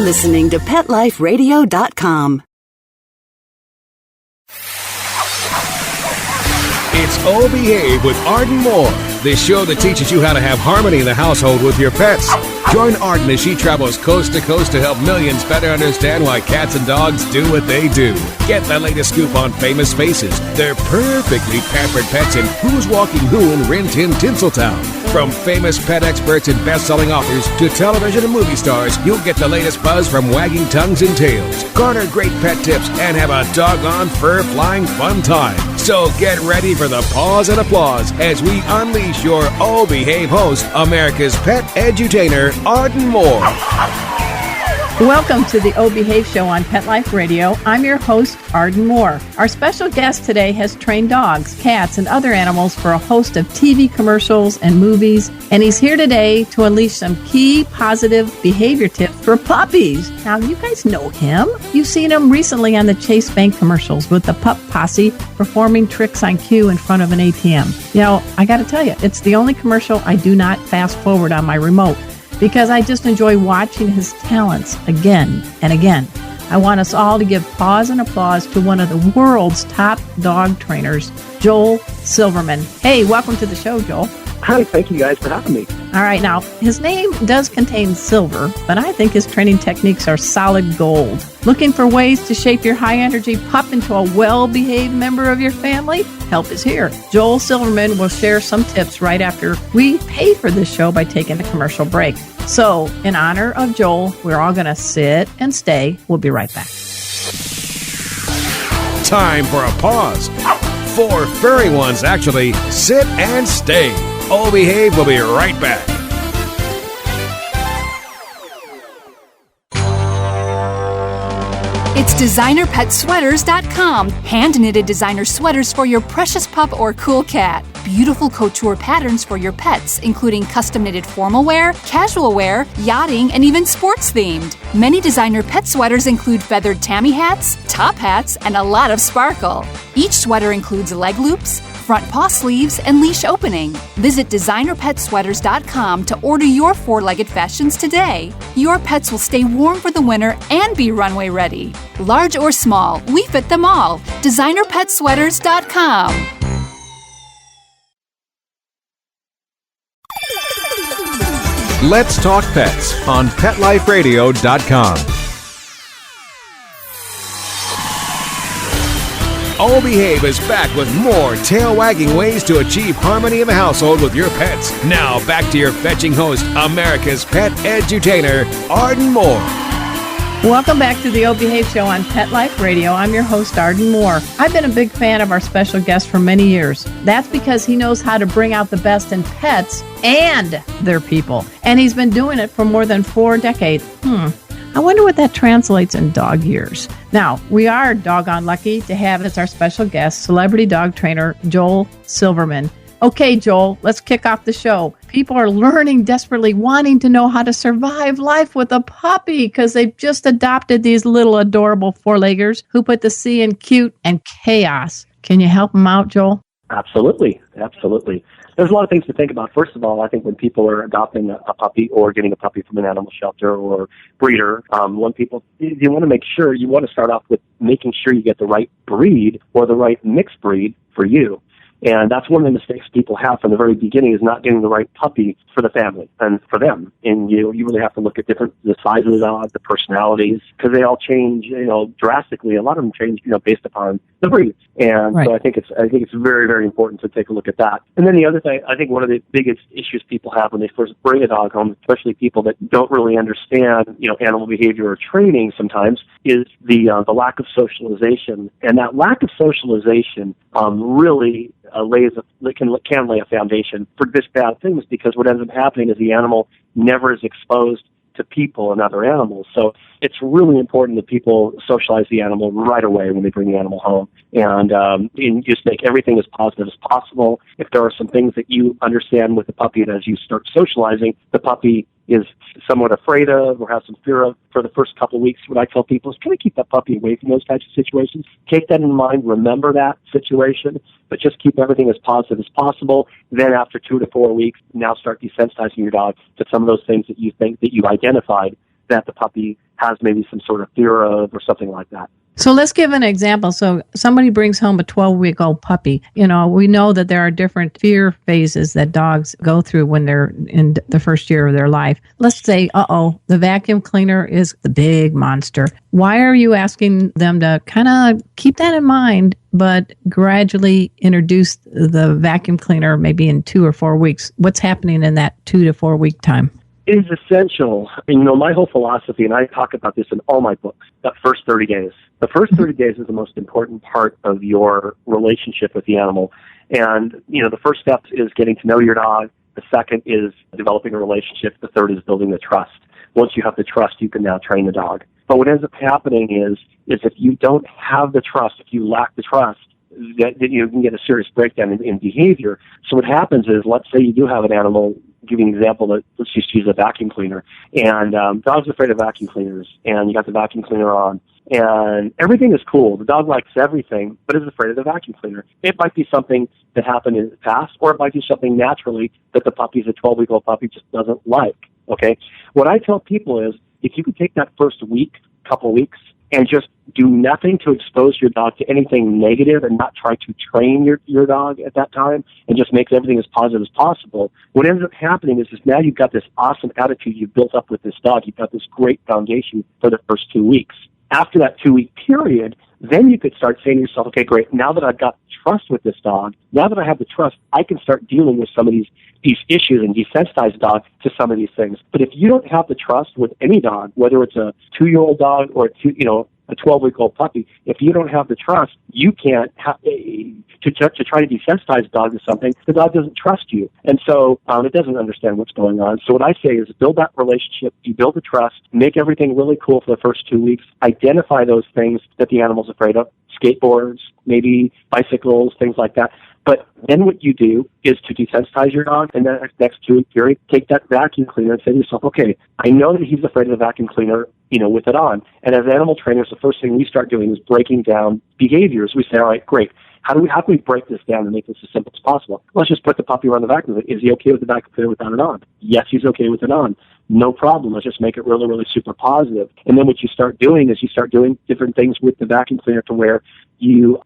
You're listening to PetLifeRadio.com. It's Oh Behave with Arden Moore, the show that teaches you how to have harmony in the household with your pets. Join Arden as she travels coast to coast to help millions better understand why cats and dogs do what they do. Get the latest scoop on famous faces, their perfectly pampered pets, and who's walking who in Rin Tin Tinseltown. From famous pet experts and best-selling authors to television and movie stars, you'll get the latest buzz from wagging tongues and tails. Garner great pet tips and have a doggone fur-flying fun time. So get ready for the pause and applause as we unleash your Oh Behave host, America's pet edutainer, Arden Moore. Welcome to the Oh Behave Show on Pet Life Radio. I'm your host, Arden Moore. Our special guest today has trained dogs, cats, and other animals for a host of TV commercials and movies, and he's here today to unleash some key positive behavior tips for puppies. Now, you guys know him. You've seen him recently on the Chase Bank commercials with the Pup Posse performing tricks on cue in front of an ATM. You know, I got to tell you, it's the only commercial I do not fast forward on my remote, because I just enjoy watching his talents again and again. I want us all to give pause and applause to one of the world's top dog trainers, Joel Silverman. Hey, welcome to the show, Joel. Hi, thank you guys for having me. All right, now, his name does contain silver, but I think his training techniques are solid gold. Looking for ways to shape your high-energy pup into a well-behaved member of your family? Help is here. Joel Silverman will share some tips right after we pay for this show by taking a commercial break. So, in honor of Joel, we're all going to sit and stay. We'll be right back. Time for a pause. 4 furry ones, actually. Sit and stay. Oh Behave will be right back. It's DesignerPetSweaters.com. Hand-knitted designer sweaters for your precious pup or cool cat. Beautiful couture patterns for your pets, including custom-knitted formal wear, casual wear, yachting, and even sports-themed. Many designer pet sweaters include feathered tammy hats, top hats, and a lot of sparkle. Each sweater includes leg loops, front paw sleeves, and leash opening. Visit DesignerPetSweaters.com to order your 4-legged fashions today. Your pets will stay warm for the winter and be runway ready. Large or small, we fit them all. DesignerPetSweaters.com. Let's talk pets on PetLifeRadio.com. Oh Behave is back with more tail-wagging ways to achieve harmony in the household with your pets. Now, back to your fetching host, America's pet edutainer, Arden Moore. Welcome back to the Oh Behave Show on Pet Life Radio. I'm your host, Arden Moore. I've been a big fan of our special guest for many years. That's because he knows how to bring out the best in pets and their people. And he's been doing it for more than 4 decades. I wonder what that translates in dog years. Now, we are doggone lucky to have as our special guest, celebrity dog trainer Joel Silverman. Okay, Joel, let's kick off the show. People are learning desperately, wanting to know how to survive life with a puppy because they've just adopted these little adorable 4-leggers who put the C in cute and chaos. Can you help them out, Joel? Absolutely. There's a lot of things to think about. First of all, I think when people are adopting a puppy or getting a puppy from an animal shelter or breeder, you want to make sure, you want to start off with making sure you get the right breed or the right mixed breed for you. And that's one of the mistakes people have from the very beginning, is not getting the right puppy for the family and for them. And you really have to look at the size of the dog, the personalities, because they all change, drastically. A lot of them change, based upon the breed. And right. So I think it's very, very important to take a look at that. And then the other thing, I think one of the biggest issues people have when they first bring a dog home, especially people that don't really understand, animal behavior or training sometimes, is the lack of socialization. And that lack of socialization really can lay a foundation for this bad things, because what ends up happening is the animal never is exposed to people and other animals. So it's really important that people socialize the animal right away when they bring the animal home, and just make everything as positive as possible. If there are some things that you understand with the puppy, and as you start socializing, the puppy is somewhat afraid of or has some fear of for the first couple of weeks, what I tell people is kind of keep that puppy away from those types of situations. Take that in mind, remember that situation, but just keep everything as positive as possible. Then after 2 to 4 weeks, now start desensitizing your dog to some of those things that you think that you identified that the puppy has maybe some sort of fear of or something like that. So let's give an example. So somebody brings home a 12-week-old puppy. We know that there are different fear phases that dogs go through when they're in the first year of their life. Let's say, the vacuum cleaner is the big monster. Why are you asking them to kind of keep that in mind, but gradually introduce the vacuum cleaner maybe in 2 or 4 weeks? What's happening in that 2 to 4 week time? It is essential. My whole philosophy, and I talk about this in all my books, that first 30 days. The first 30 days is the most important part of your relationship with the animal. And, the first step is getting to know your dog. The second is developing a relationship. The third is building the trust. Once you have the trust, you can now train the dog. But what ends up happening is if you don't have the trust, if you lack the trust, that you can get a serious breakdown in behavior. So what happens is, let's say you do have an animal, give you an example, let's just use a vacuum cleaner, and dog's afraid of vacuum cleaners, and you got the vacuum cleaner on, and everything is cool. The dog likes everything, but is afraid of the vacuum cleaner. It might be something that happened in the past, or it might be something naturally that the puppy's a 12-week-old puppy just doesn't like, okay? What I tell people is, if you could take that first week, couple weeks, and just do nothing to expose your dog to anything negative and not try to train your dog at that time and just make everything as positive as possible, what ends up happening is now you've got this awesome attitude you've built up with this dog. You've got this great foundation for the first 2 weeks. After that 2-week period, then you could start saying to yourself, okay, great, now that I've got trust with this dog, now that I have the trust, I can start dealing with some of these issues and desensitize the dog to some of these things. But if you don't have the trust with any dog, whether it's a 2-year-old dog or a 12-week-old puppy, if you don't have the trust, you can't to try to desensitize the dog to something. The dog doesn't trust you, and so it doesn't understand what's going on. So what I say is build that relationship, you build the trust, make everything really cool for the first 2 weeks, identify those things that the animal's afraid of, skateboards, maybe bicycles, things like that. But then what you do is to desensitize your dog, and then next 2-week period, take that vacuum cleaner and say to yourself, okay, I know that he's afraid of the vacuum cleaner, with it on. And as animal trainers, the first thing we start doing is breaking down behaviors. We say, all right, great. How can we break this down and make this as simple as possible? Let's just put the puppy around the vacuum cleaner. Is he okay with the vacuum cleaner without it on? Yes, he's okay with it on. No problem. Let's just make it really, really super positive. And then what you start doing is you start doing different things with the vacuum cleaner to where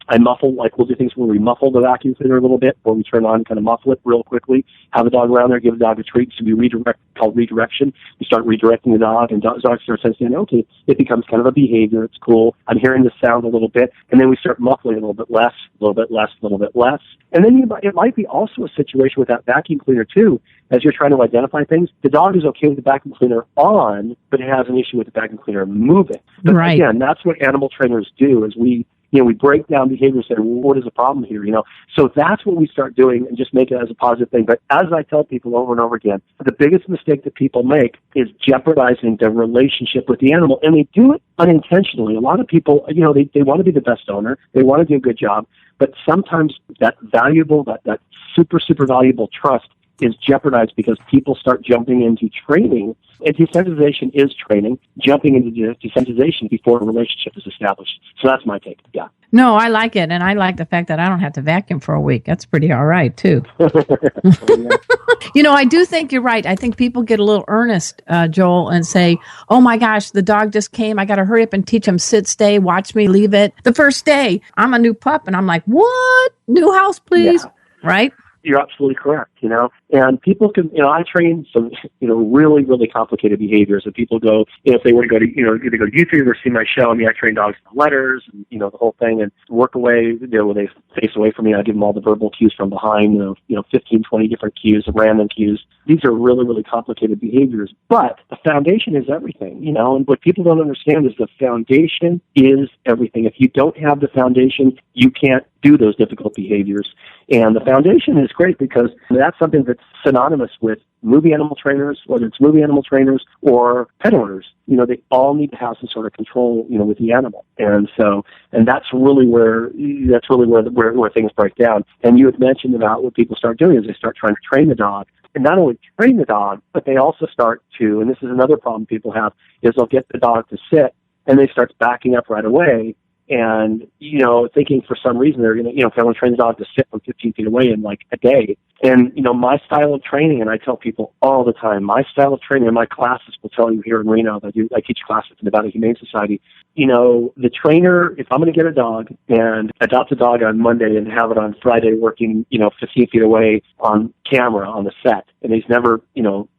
I muffle, like we'll do things where we muffle the vacuum cleaner a little bit, where we turn on, kind of muffle it real quickly, have the dog around there, give the dog a treat. So we called redirection. We start redirecting the dog, and dogs start sensing, okay, it becomes kind of a behavior. It's cool. I'm hearing the sound a little bit. And then we start muffling a little bit less, a little bit less, a little bit less. And then it might be also a situation with that vacuum cleaner too, as you're trying to identify things. The dog is okay with the vacuum cleaner on, but it has an issue with the vacuum cleaner moving. But right. Again, that's what animal trainers do, is we break down behaviors and say, well, what is the problem here? So that's what we start doing and just make it as a positive thing. But as I tell people over and over again, the biggest mistake that people make is jeopardizing their relationship with the animal. And they do it unintentionally. A lot of people, they want to be the best owner. They want to do a good job. But sometimes that valuable, that super, super valuable trust is jeopardized because people start jumping into training. And desensitization is training, jumping into desensitization before a relationship is established. So that's my take. Yeah. No, I like it. And I like the fact that I don't have to vacuum for a week. That's pretty all right, too. I do think you're right. I think people get a little earnest, Joel, and say, oh, my gosh, the dog just came. I got to hurry up and teach him sit, stay, watch me, leave it. The first day, I'm a new pup, and I'm like, what? New house, please? Yeah. Right? You're absolutely correct, and people can, I train some, really, really complicated behaviors, and people go, if they were to go to, either go to YouTube or see my show, I train dogs in letters, and, the whole thing, and work away, when they face away from me, I give them all the verbal cues from behind, 15, 20 different cues, random cues. These are really, really complicated behaviors, but the foundation is everything, and what people don't understand is the foundation is everything. If you don't have the foundation, you can't do those difficult behaviors. And the foundation is great because that's something that's synonymous with movie animal trainers, whether it's movie animal trainers or pet owners. They all need to have some sort of control, with the animal. And that's really where things break down. And you had mentioned about what people start doing is they start trying to train the dog. And not only train the dog, but they also start to, and this is another problem people have, is they'll get the dog to sit and they start backing up right away. And, thinking for some reason they're going to, if I want to train the dog to sit from 15 feet away in like a day, And, my style of training, and I tell people all the time, my style of training in my classes will tell you here in Reno, I teach classes in the Nevada Humane Society. The trainer, if I'm going to get a dog and adopt a dog on Monday and have it on Friday working, 15 feet away on camera on the set, and he's never,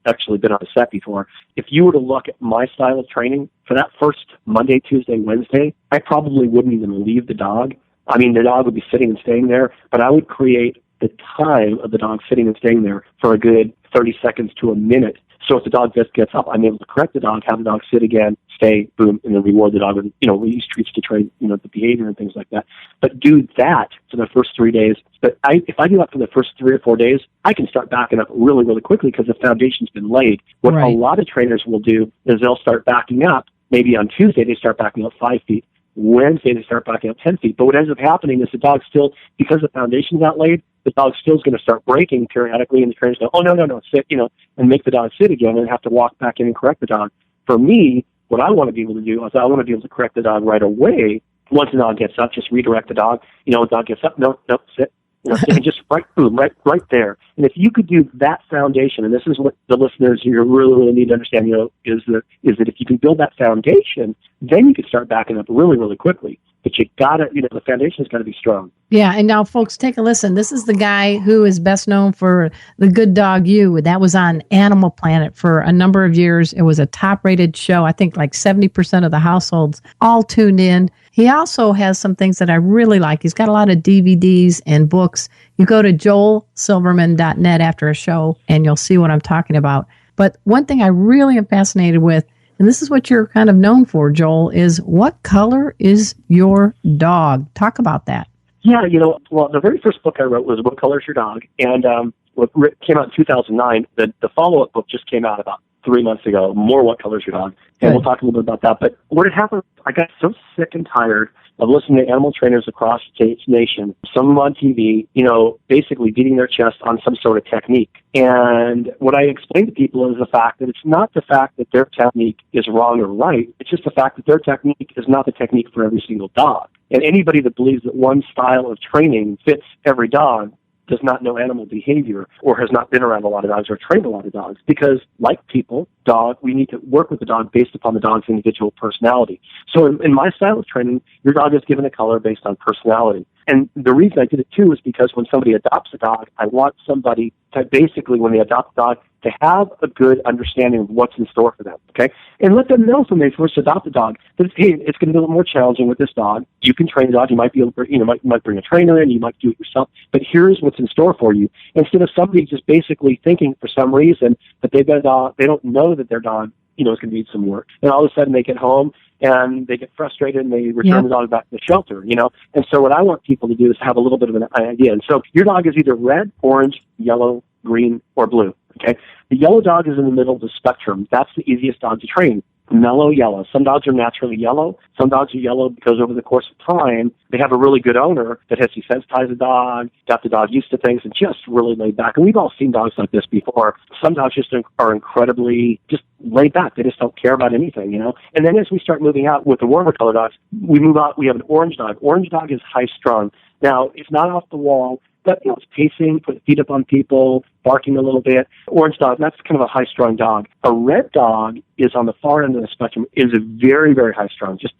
actually been on a set before, if you were to look at my style of training for that first Monday, Tuesday, Wednesday, I probably wouldn't even leave the dog. I mean, the dog would be sitting and staying there, but I would create the time of the dog sitting and staying there for a good 30 seconds to a minute. So if the dog just gets up, I'm able to correct the dog, have the dog sit again, stay, boom, and then reward the dog with, we use treats to train, the behavior and things like that. But do that for the first 3 days. But if I do that for the first 3 or 4 days, I can start backing up really, really quickly because the foundation's been laid. What a lot of trainers will do is they'll start backing up. Maybe on Tuesday, they start backing up 5 feet. Wednesday, they start backing up 10 feet. But what ends up happening is the dog still, because the foundation's not laid, the dog still is going to start breaking periodically, and the trainers go, oh, no, sit, and make the dog sit again and have to walk back in and correct the dog. For me, what I want to be able to do is I want to be able to correct the dog right away. Once the dog gets up, just redirect the dog. The dog gets up, no, sit. And just right there. And if you could do that foundation, and this is what the listeners you really, really need to understand, is that if you can build that foundation, then you can start backing up really, really quickly. But you gotta, the foundation's got to be strong. Yeah, and now, folks, take a listen. This is the guy who is best known for The Good Dog You. That was on Animal Planet for a number of years. It was a top-rated show. I think like 70% of the households all tuned in. He also has some things that I really like. He's got a lot of DVDs and books. You go to joelsilverman.net after a show, and you'll see what I'm talking about. But one thing I really am fascinated with, and this is what you're kind of known for, Joel, is what color is your dog? Talk about that. Yeah, well, the very first book I wrote was What Color Is Your Dog? And what came out in 2009. The follow-up book just came out about 3 months ago, more What Color Is Your Dog? And we'll talk a little bit about that. But what had happened, I got so sick and tired of listening to animal trainers across the nation, some of them on TV, basically beating their chest on some sort of technique. And what I explain to people is the fact that it's not the fact that their technique is wrong or right. It's just the fact that their technique is not the technique for every single dog. And anybody that believes that one style of training fits every dog does not know animal behavior or has not been around a lot of dogs or trained a lot of dogs. Because, like people, we need to work with the dog based upon the dog's individual personality. So in my style of training, your dog is given a color based on personality. And the reason I did it, too, is because when somebody adopts a dog, I want somebody to basically, when they adopt a dog, to have a good understanding of what's in store for them, okay? And let them know when they first adopt a dog that, hey, it's going to be a little more challenging with this dog. You can train the dog. You might be able to, you might bring a trainer in. You might do it yourself. But here's what's in store for you. Instead of somebody just basically thinking for some reason that they don't know that their dog, is going to need some work. And all of a sudden they get home and they get frustrated and they return the dog back to the shelter, And so what I want people to do is have a little bit of an idea. And so your dog is either red, orange, yellow, green, or blue, okay? The yellow dog is in the middle of the spectrum. That's the easiest dog to train. Mellow yellow. Some dogs are naturally yellow. Some dogs are yellow because over the course of time, they have a really good owner that has desensitized the dog, got the dog used to things, and just really laid back. And we've all seen dogs like this before. Some dogs just are incredibly just laid back. They just don't care about anything, And then as we start moving out with the warmer color dogs, we move out. We have an orange dog. Orange dog is high strung. Now, it's not off the wall, but it's pacing, putting feet up on people, barking a little bit. Orange dog, that's kind of a high-strung dog. A red dog is on the far end of the spectrum, is a very, very high-strung, just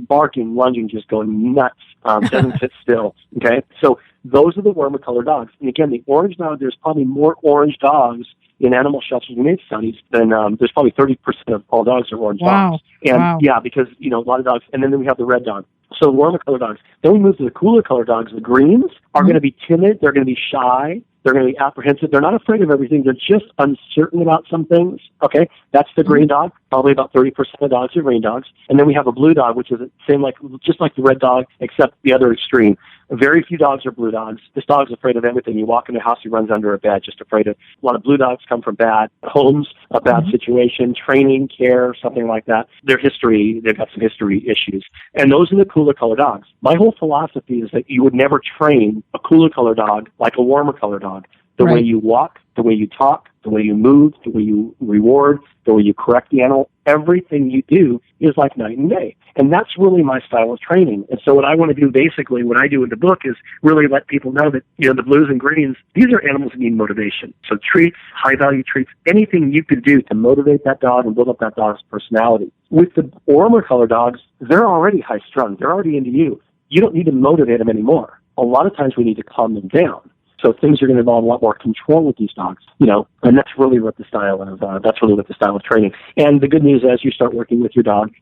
barking, lunging, just going nuts, doesn't sit still, okay? So those are the warmer color dogs. And again, the orange dog, there's probably more orange dogs in animal shelters and humane studies than there's probably 30% of all dogs are orange dogs. And yeah, because, a lot of dogs, and then we have the red dog. So warmer color dogs. Then we move to the cooler color dogs. The greens are going to be timid. They're going to be shy. They're going to be apprehensive. They're not afraid of everything. They're just uncertain about some things. Okay, that's the green dog. Probably about 30% of dogs are green dogs. And then we have a blue dog, which is just like the red dog, except the other extreme. Very few dogs are blue dogs. This dog's afraid of everything. You walk in the house, he runs under a bed, just afraid of. A lot of blue dogs come from bad homes, a bad situation, training, care, something like that. They've got some history issues. And those are the cooler color dogs. My whole philosophy is that you would never train a cooler color dog like a warmer color dog. The way you walk, the way you talk, the way you move, the way you reward, the way you correct the animal, everything you do is like night and day. And that's really my style of training. And so what I want to do, basically, what I do in the book is really let people know that, the blues and greens, these are animals that need motivation. So treats, high-value treats, anything you could do to motivate that dog and build up that dog's personality. With the warmer color dogs, they're already high-strung. They're already into you. You don't need to motivate them anymore. A lot of times we need to calm them down. So things are going to involve a lot more control with these dogs, and that's really what the style of training. And the good news is, you start working with your dog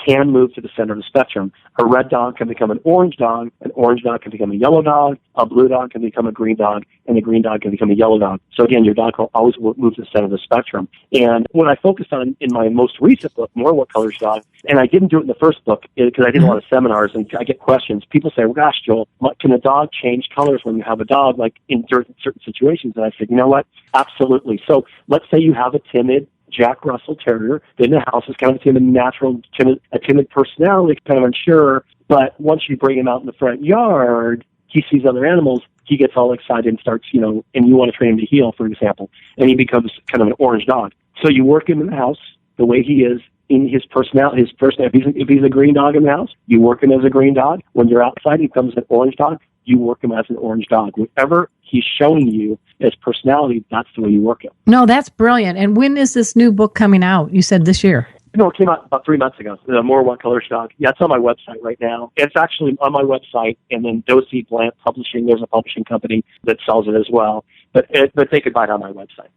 can move to the center of the spectrum. A red dog can become an orange dog can become a yellow dog, a blue dog can become a green dog, and a green dog can become a yellow dog. So again, your dog will always move to the center of the spectrum. And what I focused on in my most recent book, More What Colors Dog, and I didn't do it in the first book because I did a lot of seminars, and I get questions. People say, well, gosh, Joel, can a dog change colors when you have a dog, like in certain situations? And I said, you know what? Absolutely. So let's say you have a timid Jack Russell Terrier in the house, is kind of a timid personality, kind of unsure, but once you bring him out in the front yard, he sees other animals, he gets all excited and starts, and you want to train him to heel, for example, and he becomes kind of an orange dog. So you work him in the house the way he is, in his personality, if he's a green dog in the house, you work him as a green dog. When you're outside, he becomes an orange dog. You work him as an orange dog. Whatever he's showing you as personality, that's the way you work him. No, that's brilliant. And when is this new book coming out? You said this year. No, it came out about 3 months ago. More What Colors Dog. Yeah, it's on my website right now. It's actually on my website, and then Dosey Blant Publishing, there's a publishing company that sells it as well. But they could buy it on my website.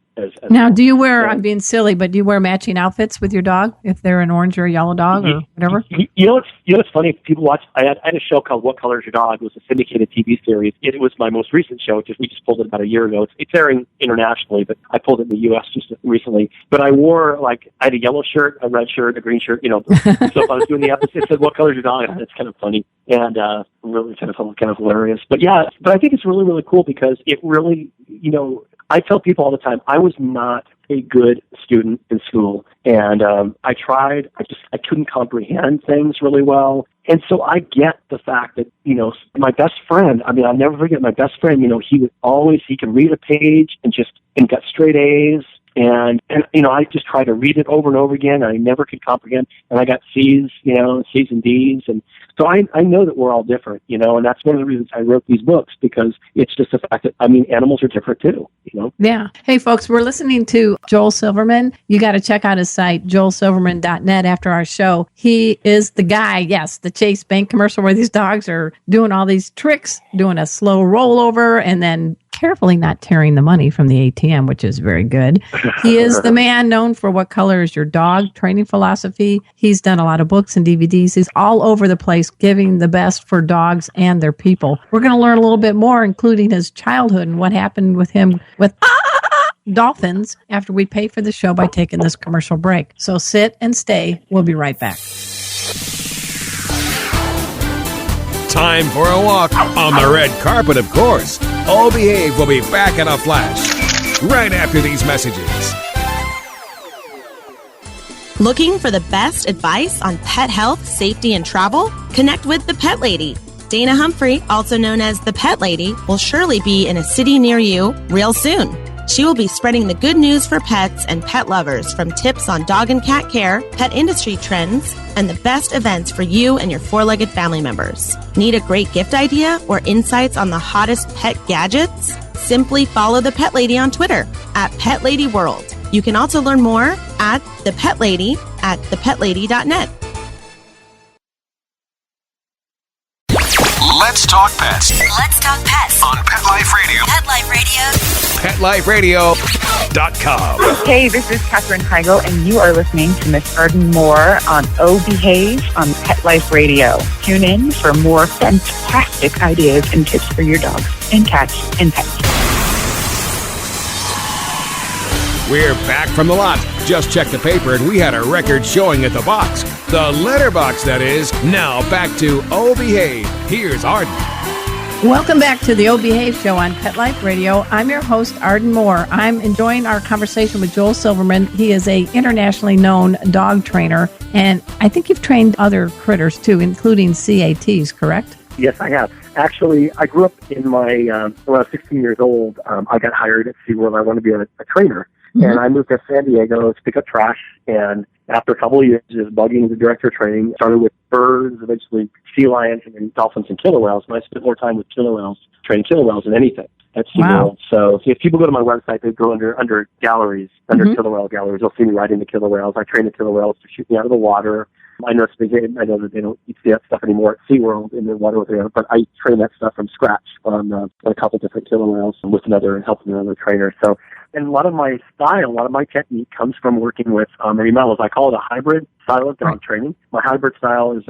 Now, do you wear, I'm being silly, but do you wear matching outfits with your dog if they're an orange or a yellow dog or whatever? You know what's funny? People watch, I had a show called What Color Is Your Dog? It was a syndicated TV series. It was my most recent show. We just pulled it about a year ago. It's airing internationally, but I pulled it in the U.S. just recently. But I had a yellow shirt, a red shirt, a green shirt, So if I was doing the episode, it said, What Color Is Your Dog? It's kind of funny and really kind of hilarious. But I think it's really, really cool because it really, I tell people all the time, I was not a good student in school, and I tried. I couldn't comprehend things really well, and so I get the fact that my best friend. I mean, I'll never forget my best friend. He could read a page and got straight A's. And I just tried to read it over and over again. And I never could comprehend, and I got C's, C's and D's, and so I know that we're all different, and that's one of the reasons I wrote these books, because it's just the fact that animals are different too, Yeah. Hey, folks, we're listening to Joel Silverman. You got to check out his site, joelsilverman.net, after our show. He is the guy, yes, the Chase Bank commercial where these dogs are doing all these tricks, doing a slow rollover, and then carefully not tearing the money from the ATM, which is very good. He is the man known for What Color Is Your Dog training philosophy. He's done a lot of books and DVDs. He's all over the place giving the best for dogs and their people. We're going to learn a little bit more, including his childhood and what happened with him with dolphins after we pay for the show by taking this commercial break. So sit and stay. We'll be right back. Time for a walk on the red carpet, of course. All Behave will be back in a flash right after these messages. Looking for the best advice on pet health, safety, and travel? Connect with the Pet Lady. Dana Humphrey, also known as the Pet Lady, will surely be in a city near you real soon. She will be spreading the good news for pets and pet lovers, from tips on dog and cat care, pet industry trends, and the best events for you and your four-legged family members. Need a great gift idea or insights on the hottest pet gadgets? Simply follow the Pet Lady on Twitter at Pet Lady World. You can also learn more at The Pet Lady at thepetlady.net. Let's talk pets. Let's talk pets On Pet Life Radio. Pet Life Radio. PetLifeRadio.com. Hey, this is Katherine Heigl, and you are listening to Miss Arden Moore on Oh Behave on Pet Life Radio. Tune in for more fantastic ideas and tips for your dogs and cats and pets. We're back from the lot. Just checked the paper and we had a record showing at the box. The letterbox, that is. Now back to Oh Behave. Here's Arden. Welcome back to the O Behave Show on Pet Life Radio. I'm your host, Arden Moore. I'm enjoying our conversation with Joel Silverman. He is a internationally known dog trainer, and I think you've trained other critters too, including CATs, correct? Yes, I have. Actually, I grew up in when I was 16 years old, I got hired at SeaWorld. I wanted to be a trainer. And I moved to San Diego to pick up trash. And after a couple of years of bugging the director of training, started with birds, eventually sea lions, and then dolphins and killer whales. And I spent more time with killer whales, training killer whales than anything at SeaWorld. So if people go to my website, they go under galleries, under killer whale galleries. They'll see me riding the killer whales. I train the killer whales to shoot me out of the water. I know that they don't see that stuff anymore at SeaWorld in the water with them, but I train that stuff from scratch on a couple different killer whales with helping another trainer. So, and a lot of my style, a lot of my technique comes from working with marine mammals. I call it a hybrid style of dog training. My hybrid style is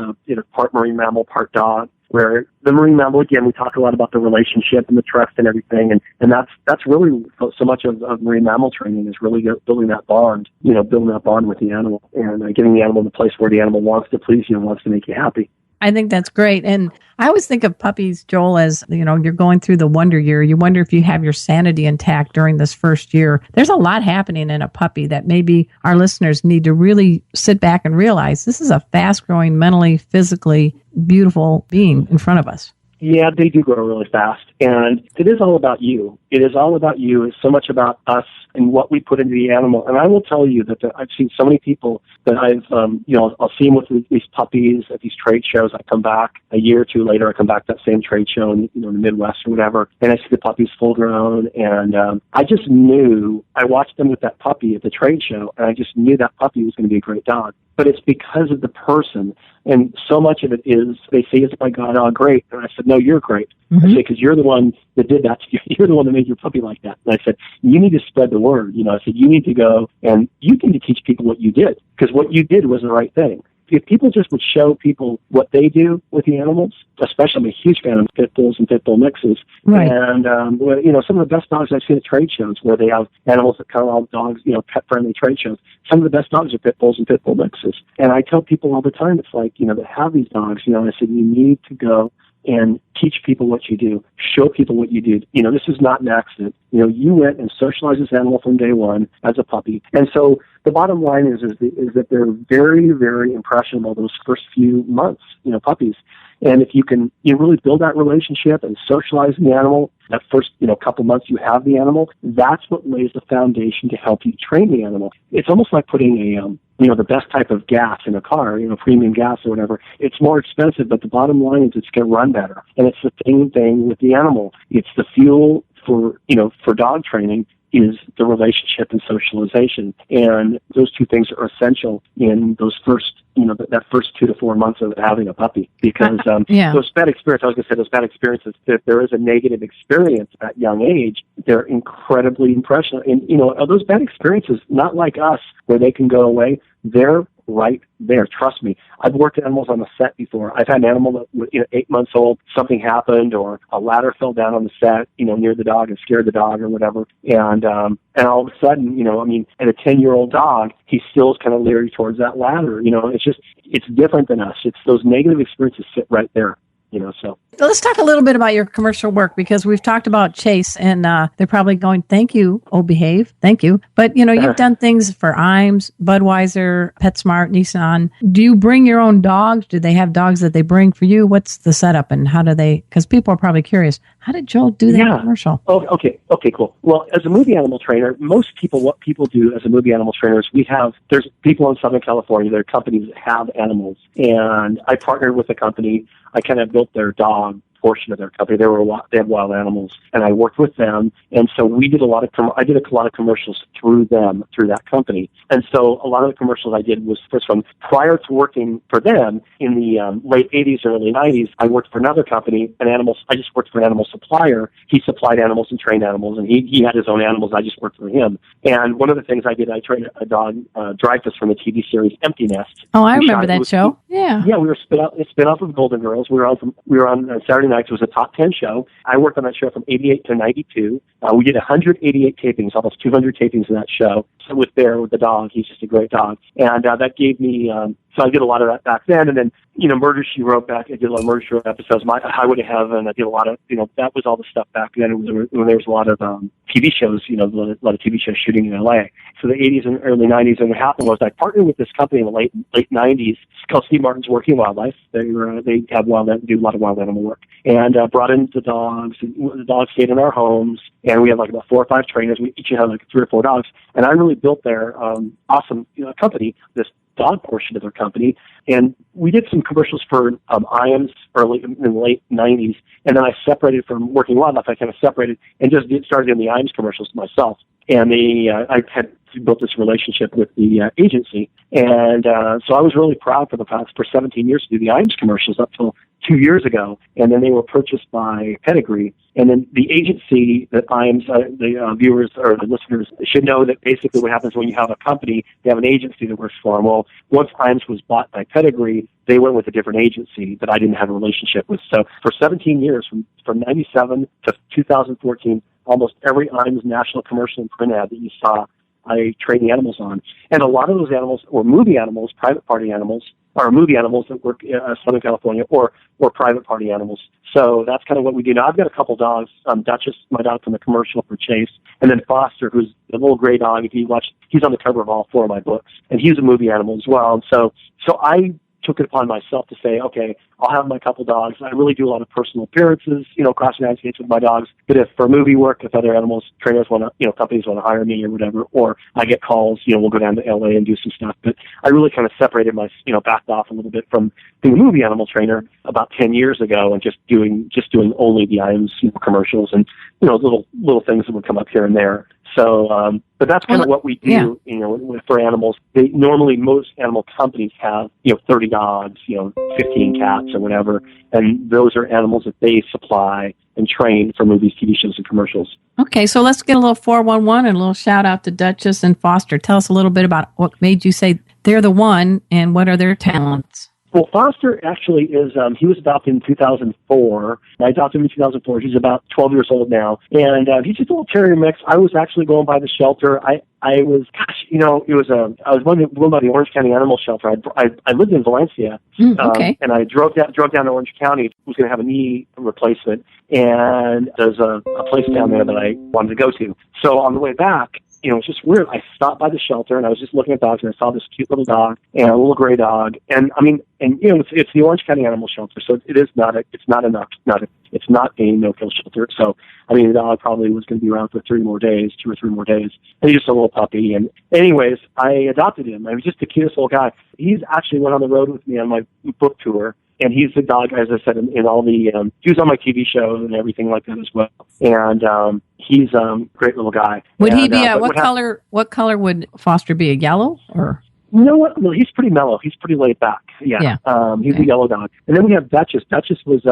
part marine mammal, part dog, where the marine mammal, again, we talk a lot about the relationship and the trust and everything, and that's really so much of marine mammal training is really building that bond, building that bond with the animal and getting the animal in a place where the animal wants to please you and wants to make you happy. I think that's great. And I always think of puppies, Joel, as, you're going through the wonder year. You wonder if you have your sanity intact during this first year. There's a lot happening in a puppy that maybe our listeners need to really sit back and realize this is a fast-growing, mentally, physically beautiful being in front of us. Yeah, they do grow really fast. And it is all about you. It is all about you. It's so much about us and what we put into the animal. And I will tell you that I've seen so many people that I've, I'll see them with these puppies at these trade shows. I come back a year or two later. I come back to that same trade show in the Midwest or whatever, and I see the puppies full grown. And I just knew, I watched them with that puppy at the trade show, and I just knew that puppy was going to be a great dog. But it's because of the person. And so much of it is, they say, "Is my God, oh, great." And I said, "No, you're great." I said, "Because you're the one that did that to you. You're the one that made your puppy like that." And I said, "You need to spread the word." I said, "You need to go and you need to teach people what you did, because what you did was the right thing." If people just would show people what they do with the animals, especially I'm a huge fan of pit bulls and pit bull mixes. Right. And, some of the best dogs I've seen at trade shows where they have animals that kind of all dogs, pet-friendly trade shows. Some of the best dogs are pit bulls and pit bull mixes. And I tell people all the time, it's like, that have these dogs, I said, you need to go and teach people what you do, show people what you did. This is not an accident. You went and socialized this animal from day one as a puppy. And so the bottom line is that they're very, very impressionable those first few months, puppies. And if you can really build that relationship and socialize the animal, that first couple months you have the animal, that's what lays the foundation to help you train the animal. It's almost like putting the best type of gas in a car, premium gas or whatever. It's more expensive, but the bottom line is it's going to run better. And it's the same thing with the animal. It's the fuel for dog training is the relationship and socialization. And those two things are essential in those first, that first 2 to 4 months of having a puppy. Because those bad experiences, if there is a negative experience at that young age, they're incredibly impressionable. And, those bad experiences, not like us, where they can go away, they're right there. Trust me. I've worked animals on the set before. I've had an animal that was 8 months old, something happened, or a ladder fell down on the set, near the dog and scared the dog or whatever. And all of a sudden, at a 10-year-old dog, he still is kind of leery towards that ladder. It's different than us. It's those negative experiences sit right there. So let's talk a little bit about your commercial work, because we've talked about Chase, and they're probably going, "Thank you, Oh Behave, thank you." But you've done things for Imes, Budweiser, PetSmart, Nissan. Do you bring your own dogs? Do they have dogs that they bring for you? What's the setup, and how do they? Because people are probably curious. How did Joel do that commercial? Oh, okay, cool. Well, as a movie animal trainer, what people do as a movie animal trainer is there's people in Southern California, there are companies that have animals, and I partnered with a company. I kind of built their dog portion of their company. They had wild animals, and I worked with them. And so I did a lot of commercials through them, through that company. And so a lot of the commercials I did was first from prior to working for them in the late 80s, early 90s. I worked for another company, I just worked for an animal supplier. He supplied animals and trained animals, and he had his own animals. I just worked for him. And one of the things I did, I trained a dog, Dreyfus, from the TV series Empty Nest. Oh, I remember that show. Yeah. Yeah, we were spin off of Golden Girls. We were on Saturday nights. It was a top 10 show. I worked on that show from 88 to 92. We did 188 tapings, almost 200 tapings in that show. So with the dog, he's just a great dog. And that gave me So I did a lot of that back then. And then, Murder, She Wrote back. I did a lot of Murder, She Wrote episodes. My Highway to Heaven. I did a lot of, that was all the stuff back then. It was when there was a lot of TV shows, a lot of TV shows shooting in LA. So the 80s and early 90s. And what happened was I partnered with this company in the late 90s. It's called Steve Martin's Working Wildlife. They have do a lot of wild animal work. And brought in the dogs. The dogs stayed in our homes. And we had like about 4 or 5 trainers. We each had like 3 or 4 dogs. And I really built their awesome company, this dog portion of their company. And we did some commercials for IAMS early in the late 90s. And then I separated from Working Wildlife. I kind of separated and just started doing the IAMS commercials myself. And I had built this relationship with the agency. And so I was really proud for 17 years to do the IAMS commercials up till 2 years ago. And then they were purchased by Pedigree. And then the agency that IAMS, the viewers or the listeners should know that basically what happens when you have a company, they have an agency that works for them. Well, once IAMS was bought by Pedigree, they went with a different agency that I didn't have a relationship with. So for 17 years, from 97 to 2014, almost every IAMS national commercial and print ad that you saw, I trained the animals on. And a lot of those animals were movie animals, private party animals, or movie animals that work in Southern California, or private party animals. So that's kind of what we do. Now, I've got a couple dogs. Duchess, my dog from the commercial for Chase, and then Foster, who's a little gray dog. If you watch, he's on the cover of all 4 of my books, and he's a movie animal as well. And so I took it upon myself to say, okay, I'll have my couple dogs. I really do a lot of personal appearances, across the United States with my dogs. But if for movie work, if other animals, trainers want to, companies want to hire me or whatever, or I get calls, we'll go down to LA and do some stuff. But I really kind of separated backed off a little bit from being a movie animal trainer about 10 years ago and just doing only the IAMS commercials and, little things that would come up here and there. So, but that's kind of what we do, for animals. Normally most animal companies have, 30 dogs, 15 cats or whatever, and those are animals that they supply and train for movies, TV shows, and commercials. Okay, so let's get a little 411 and a little shout out to Duchess and Foster. Tell us a little bit about what made you say they're the one and what are their talents. Well, Foster actually is, he was adopted in 2004. I adopted him in 2004. He's about 12 years old now. And he's just a little terrier mix. I was actually going by the shelter. I was going by the Orange County Animal Shelter. I lived in Valencia. Okay. And I drove down to Orange County. I was going to have a knee replacement. And there's a place down there that I wanted to go to. So on the way back, it's just weird. I stopped by the shelter and I was just looking at dogs and I saw this cute little dog and a little gray dog. And it's the Orange County Animal Shelter, so it's not a no-kill shelter. So the dog probably was going to be around for 2 or 3 more days. And he's just a little puppy. And anyways, I adopted him. I was just the cutest little guy. He's actually went on the road with me on my book tour. And he's the dog, as I said, in all the, he was on my TV show and everything like that as well. And he's a great little guy. Would he be, what color would Foster be, a yellow or? You know what? Well, he's pretty mellow. He's pretty laid back. Yeah. He's a yellow dog. And then we have Duchess. Duchess was,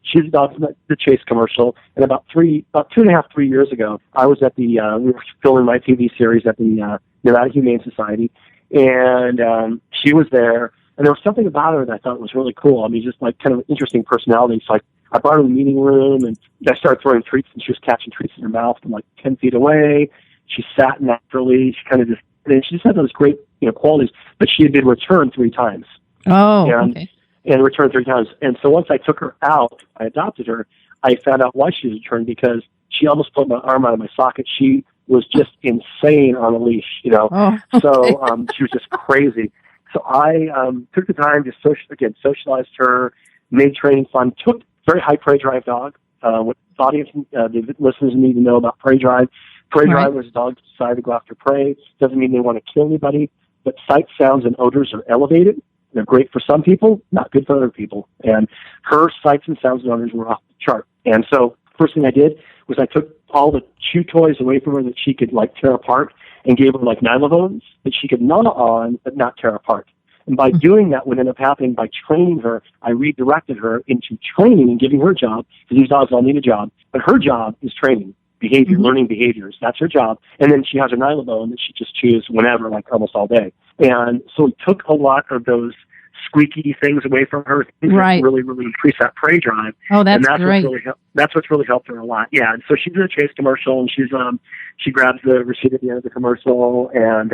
she's a dog from the Chase commercial. And about 2.5, 3 years ago, I was at we were filming my TV series at the Nevada Humane Society. And she was there. And there was something about her that I thought was really cool. Just like kind of interesting personality. So I brought her in the meeting room and I started throwing treats and she was catching treats in her mouth from like 10 feet away. She sat naturally. She kind of she just had those great, qualities, but she had been returned 3 times. Oh, okay. And returned 3 times. And so once I took her out, I adopted her, I found out why she was returned because she almost pulled my arm out of my socket. She was just insane on a leash, Oh, okay. So she was just crazy. So I took the time to socialized her, made training fun, took very high prey drive dog. What the audience, the listeners need to know about prey drive. Prey drive is a dog decided to go after prey. Doesn't mean they want to kill anybody, but sight, sounds, and odors are elevated. They're great for some people, not good for other people. And her sights and sounds and odors were off the chart. And so first thing I did was I took all the chew toys away from her that she could tear apart and gave her nylobones that she could gnaw on but not tear apart. And by doing that, what ended up happening, by training her, I redirected her into training and giving her a job, because these dogs all need a job, but her job is training behavior, learning behaviors. That's her job. And then she has her nylobone that she just chews whenever, almost all day. And so we took a lot of those squeaky things away from her. Things Right. that really, really increase that prey drive. Oh, that's great. That's what's really helped her a lot. Yeah. And so she did a chase commercial, and she grabs the receipt at the end of the commercial, and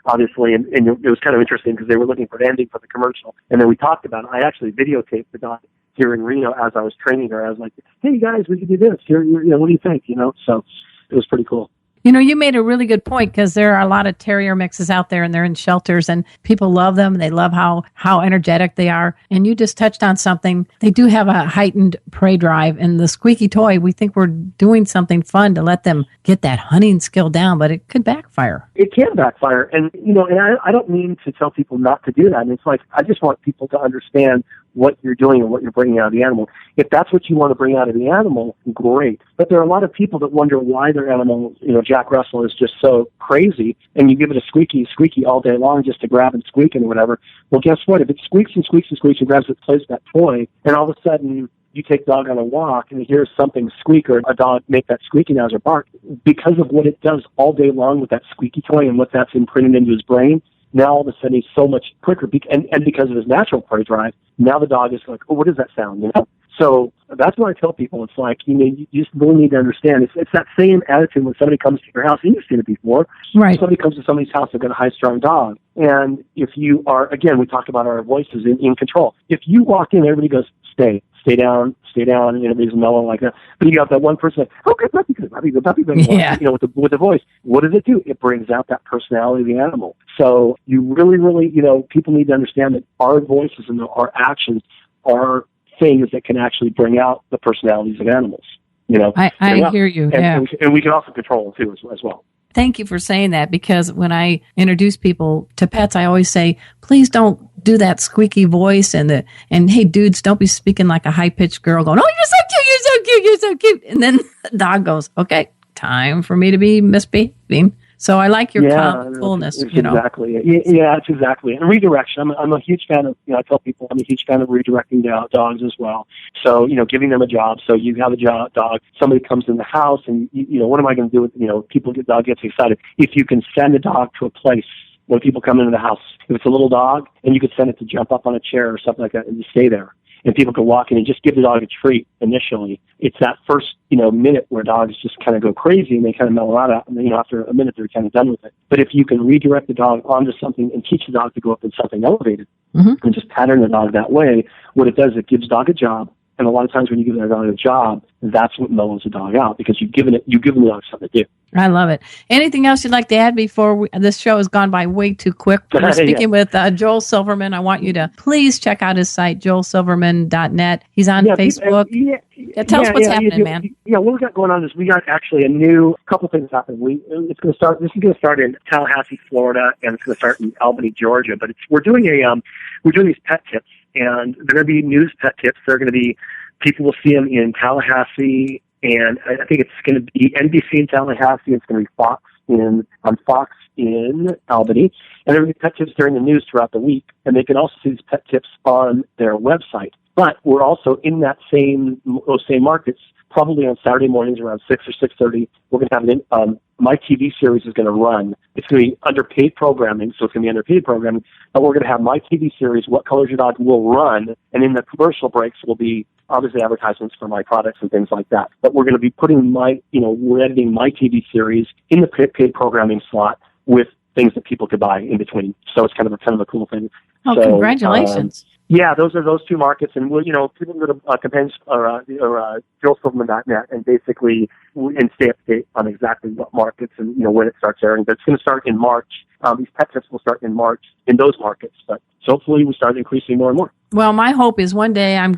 obviously, and it was kind of interesting because they were looking for an ending for the commercial, and then we talked about it. I actually videotaped the dog here in Reno as I was training her. I was like, "Hey guys, we could do this. Here, what do you think?" So it was pretty cool. You made a really good point because there are a lot of terrier mixes out there and they're in shelters and people love them. They love how energetic they are. And you just touched on something. They do have a heightened prey drive, and the squeaky toy, we think we're doing something fun to let them get that hunting skill down, but it could backfire. It can backfire. And, I don't mean to tell people not to do that. And it's like, I just want people to understand what you're doing and what you're bringing out of the animal. If that's what you want to bring out of the animal, great. But there are a lot of people that wonder why their animal, Jack Russell, is just so crazy, and you give it a squeaky all day long just to grab and squeak and whatever. Well, guess what? If it squeaks and squeaks and squeaks and grabs it, plays that toy, and all of a sudden you take the dog on a walk and you hear something squeak or a dog make that squeaky noise or bark, because of what it does all day long with that squeaky toy and what that's imprinted into his brain, now all of a sudden he's so much quicker, and because of his natural prey drive, now the dog is like, oh, what does that sound? So that's what I tell people. It's like, you just really need to understand. It's that same attitude when somebody comes to your house, and you've seen it before. Right. Somebody comes to somebody's house, they've got a high-strung dog. And if you are, again, we talked about our voices in control. If you walk in, everybody goes, stay down, and everybody's mellow like that. But you got that one person like, oh, good puppy, yeah. with the voice. What does it do? It brings out that personality of the animal. So you really, really, people need to understand that our voices and our actions are things that can actually bring out the personalities of animals. I hear you. And we can also control them too as well. Thank you for saying that, because when I introduce people to pets, I always say, please don't do that squeaky voice and hey, dudes, don't be speaking like a high-pitched girl going, oh, you're so cute. And then the dog goes, okay, time for me to be misbehaving. So I like your calm coolness. Exactly. Yeah, that's exactly. And redirection. I'm a huge fan of, I tell people I'm a huge fan of redirecting dogs as well. So, giving them a job. So you have a dog, somebody comes in the house and, what am I going to do with, dog gets excited. If you can send a dog to a place when people come into the house, if it's a little dog, and you could send it to jump up on a chair or something like that and just stay there. And people can walk in and just give the dog a treat initially. It's that first, minute where dogs just kind of go crazy and they kind of mellow out. And, after a minute, they're kind of done with it. But if you can redirect the dog onto something and teach the dog to go up in something elevated, and just pattern the dog that way, what it does, it gives the dog a job. And a lot of times when you give the dog a job, that's what mellows the dog out, because you've given the dog something to do. I love it. Anything else you'd like to add before this show has gone by way too quick? We're speaking with Joel Silverman. I want you to please check out his site, joelsilverman.net. He's on Facebook. Tell us what's happening, man. Yeah, what we got going on is we got actually a couple things happening. This is going to start in Tallahassee, Florida, and it's going to start in Albany, Georgia. But we're doing these pet tips, and they're going to be news pet tips. They're going to be, people will see them in Tallahassee, and I think it's going to be NBC in Tallahassee. It's going to be Fox in Albany, and there will be pet tips during the news throughout the week. And they can also see these pet tips on their website. But we're also in those same markets, probably on Saturday mornings around 6 or 6:30. We're going to have my TV series is going to run. It's going to be underpaid programming, so it's going to be underpaid programming. But we're going to have my TV series, What Colors Your Dog, will run, and in the commercial breaks will be obviously advertisements for my products and things like that. But we're going to be putting we're editing my TV series in the paid programming slot with things that people could buy in between. So it's kind of a cool thing. Oh, so, congratulations. Yeah, those are those two markets, and people go to companions or joelsilverman.net and basically stay up to date on exactly what markets and when it starts airing. But it's going to start in March. These pet tips will start in March in those markets, but hopefully we start increasing more and more. Well, my hope is one day I'm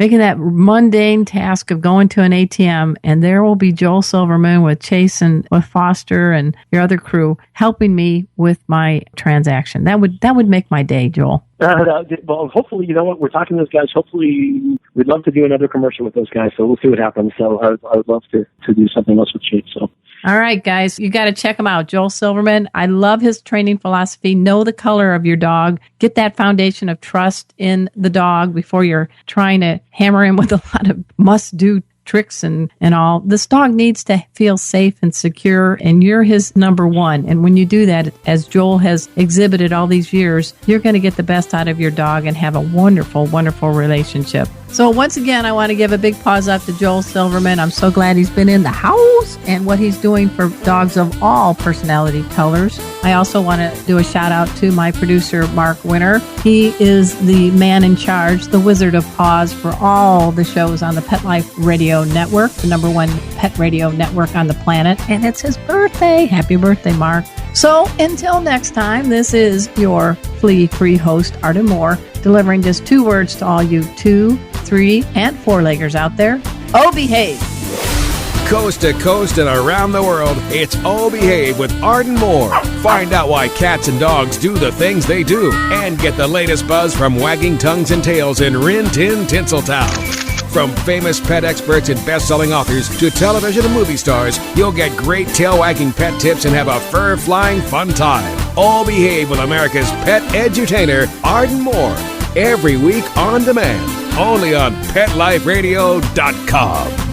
making that mundane task of going to an ATM, and there will be Joel Silverman with Chase and with Foster and your other crew helping me with my transaction. That would make my day, Joel. Well, hopefully, we're talking to those guys. Hopefully, we'd love to do another commercial with those guys. So we'll see what happens. So I would love to do something else with Chase. So. All right, guys, you got to check him out. Joel Silverman. I love his training philosophy. Know the color of your dog. Get that foundation of trust in the dog before you're trying to hammer him with a lot of must-do tricks and all. This dog needs to feel safe and secure, and you're his number one. And when you do that, as Joel has exhibited all these years, you're going to get the best out of your dog and have a wonderful, wonderful relationship. So once again, I want to give a big pause up to Joel Silverman. I'm so glad he's been in the house and what he's doing for dogs of all personality colors. I also want to do a shout out to my producer, Mark Winter. He is the man in charge, the Wizard of Paws for all the shows on the Pet Life Radio Network, the number one pet radio network on the planet. And it's his birthday. Happy birthday, Mark. So until next time, this is your flea-free host, Arden Moore, delivering just 2 words to all you 2, 3, and 4-leggers out there. Oh, behave. Coast to coast and around the world, it's Oh Behave with Arden Moore. Find out why cats and dogs do the things they do and get the latest buzz from wagging tongues and tails in Rin Tin Tinseltown. From famous pet experts and best-selling authors to television and movie stars, you'll get great tail-wagging pet tips and have a fur-flying fun time. All Behave with America's pet edutainer, Arden Moore. Every week on demand, only on PetLifeRadio.com.